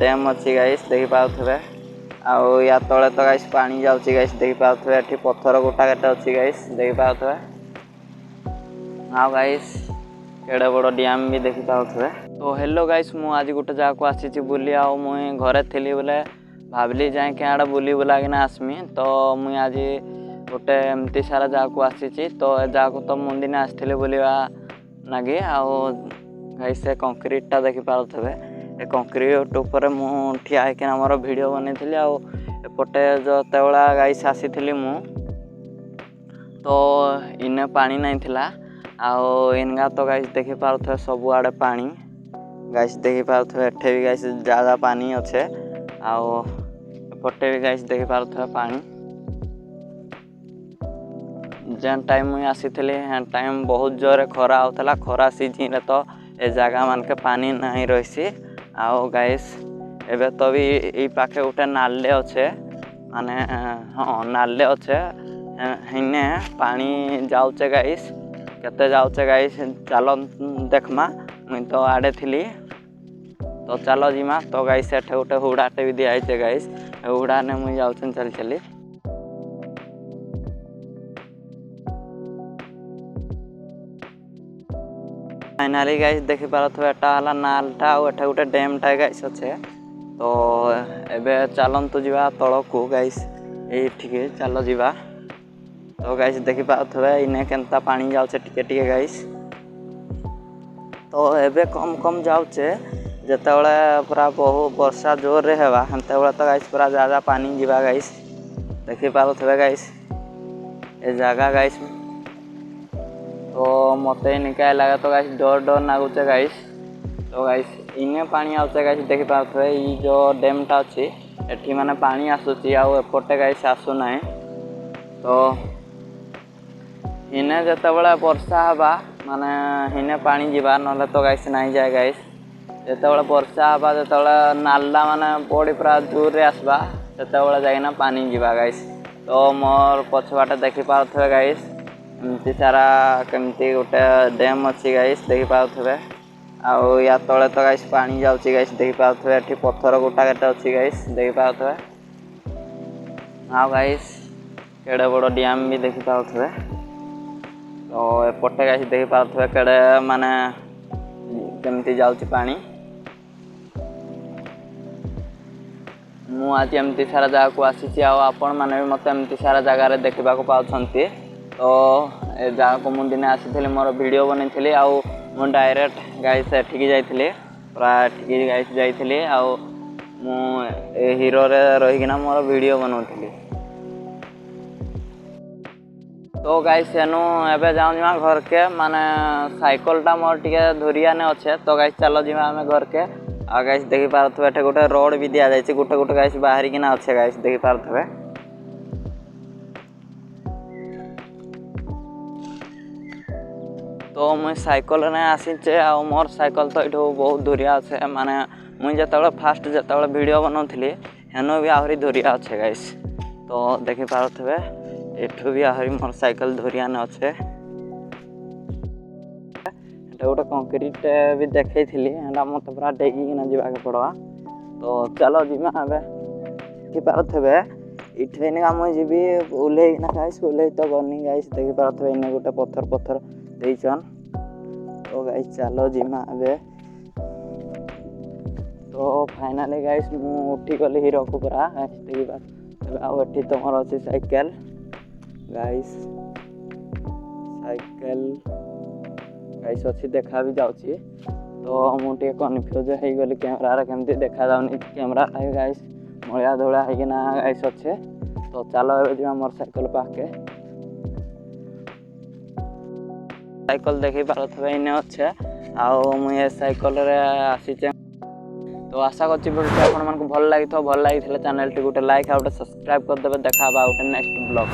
Dam अच्छी guys देखि पाउथबे आउ या तले तो गाइस पानी जाउची गाइस देखि पाउथबे एठी पत्थर गोटा गोटा अच्छी गाइस देखि पाउथबे हां गाइस केड़े बड़ डैम भी देखि पाउथबे। तो हेलो गाइस मु आज गोटे जगह को आसी बुली आ मुई घरे थी बोले भावली जाए कि आड़े बुली बुला कि आसमी तो मुई आज गोटे एमती सारा जगह को आसी तो जगह को तो मुझे दिन आसती बुलवा लगे गाइस से कंक्रीटा देखि पाउथबे ए कंक्रीट ऊपर मु ठिया है कि मोर वीडियो बनी आउटे जो तेवला गाइस आसी मु तो इने पानी नहीं थिला आउ इनगा तो गाइस देखि पाउथबे सब आड़े पानी गाइस देखि पाउथबे एठे भी गाइस ज्यादा पानी अच्छे आउ एपटे भी गाइस देखि पाउथबे पानी जेन टाइम मुई आसी हेन टाइम बहुत जोरे खरा होता खरा सीजन रे तो ए जगह मान के पानी नहीं रही आओ गाइस एबे तो भी ई पाखे गोटे नाले अच्छे माने हाँ नाले अच्छे हिने पानी जाऊचे गाइस केते जाऊचे गाइस चलो देखमा मुई तो आड़े थी तो चलो जीमा तो गाइस एठे गोटे हुड़ाटे भी दिखाई गाइस हुड़ा ने मुई जाऊँ चल चली फाइनाली गाइस देखि पारथबे एटा हला नालटा आ एठा गोटे डैमटा गाइस अच्छे तो एबे चलंतु जीवा तळकू गाइस एठिके चलो जीवा तो गाइस देखि पारथबे इने केनता पानी जाउछे टिके टिके गाइस तो एबे कम कम जाउछे जेतेबेले पूरा बहु वर्षा जोर रे हेबा हंतेबेले तो गाइस पूरा ज्यादा पानी जीवा गाइस देखि पारथबे गाइस ए जगह गाइस तो मत निकाय लगे तो गाइस डर डर नागुचे गाइस तो गाइस इने पानी आउचे गाइस देखि पारथबे ई जो डैमटा अछि एठी माने पानी आसुची आ एपटे गाइस आसु नाही तो इने जेतेबेले वर्षा हबा माने हिने पानी जीवा नले तो गाइस नाही जाय गाइस जेतेबेले वर्षा हबा जेतेबेले नाला माने बॉडी पूरा जोर रे आसबा सेतेबेले जाइना पानी जीवा गाइस तो मोर पछवाटे देखि पारथबे गाइस एमती सारा केमती गोटे डैम अच्छी गाइस देखि पाउथबे आउ या तले तो गाइस पानी जाउची गाइस देखि पाउथबे एठी पत्थर गोटा गोटा अच्छी गाइस देखि पाउथबे हां गाइस केड़े बड़ डैम भी देखि पाउथबे तो एपटे गाइस देखि पाउथबे केड़े माने केमती जाउची पानी मु आज एमती सारा जगह को आसी आपण माने भी मते एमती सारा जगह रे देखिबा को पाउछंती तो ए जगह को मुझे दिन आसी मोर वीडियो बनी आउ मु डायरेक्ट गाइस एठिकी जाइथिली पूरा एठिकी गाइस जाइथिली आउ मु ए हीरो रे रहिकिना मोर वीडियो बनाउथिली तो गाइस एनु एबे जाउ जिमा घर के माने साइकिल टा मोर टिके धुरिया ने अच्छे तो गाइस चलो जिमा हमें घर के आ गाइस देखि पारथबे एठे गोटे रोड भी दिया जायछि गोटे गोटे गाइस बाहरी किना अच्छे गाइस देखि पारथबे तो मुझे साइकिल ने आसीचे आ मोर साइकिल तो ये बहुत धुरिया अच्छे माने मुझे जिते फास्ट जिते वीडियो बनाऊली हेन भी आहरी धुरिया अच्छे गाइस तो देखि पारथबे एठू भी आहरी मोर साइकिल धुरिया ने अच्छे गोटे कंक्रीट भी देखी थी मत पूरा डेगिना जावाक पड़वा तो चलो जीमा देखि पारथबे इठे मुझे जी ओल्लैना गाइस ओल्लै तो गनी गाइस देखि पारथबे इने गोटे पत्थर पत्थर देइछन तो गाइस चलो जीमा अबे तो फाइनली गाइस मु उठी गली हीरो को पूरा गाइस देखि पार आ एठी तो मोर अछि साइकिल गाइस साइकिल गाइस अछि देखा भी जाउची तो मुझे कन्फ्यूज हो गली कैमरा रे केमती देखा जाउनी कैमरा गाइस मळिया धोळा है कि ना गाइस अच्छे तो चलो ए जीमा मोर साइकिल पाके साइकिल देखि पारथबे इने अच्छे आउ मुझे साइकिल रे आसीचे तो आशा करछि वीडियो आपन मन को भल लागि चैनल टी गोटे लाइक आ गोटे सब्सक्राइब कर देबे देखा बा गोटे नेक्स्ट ब्लॉग।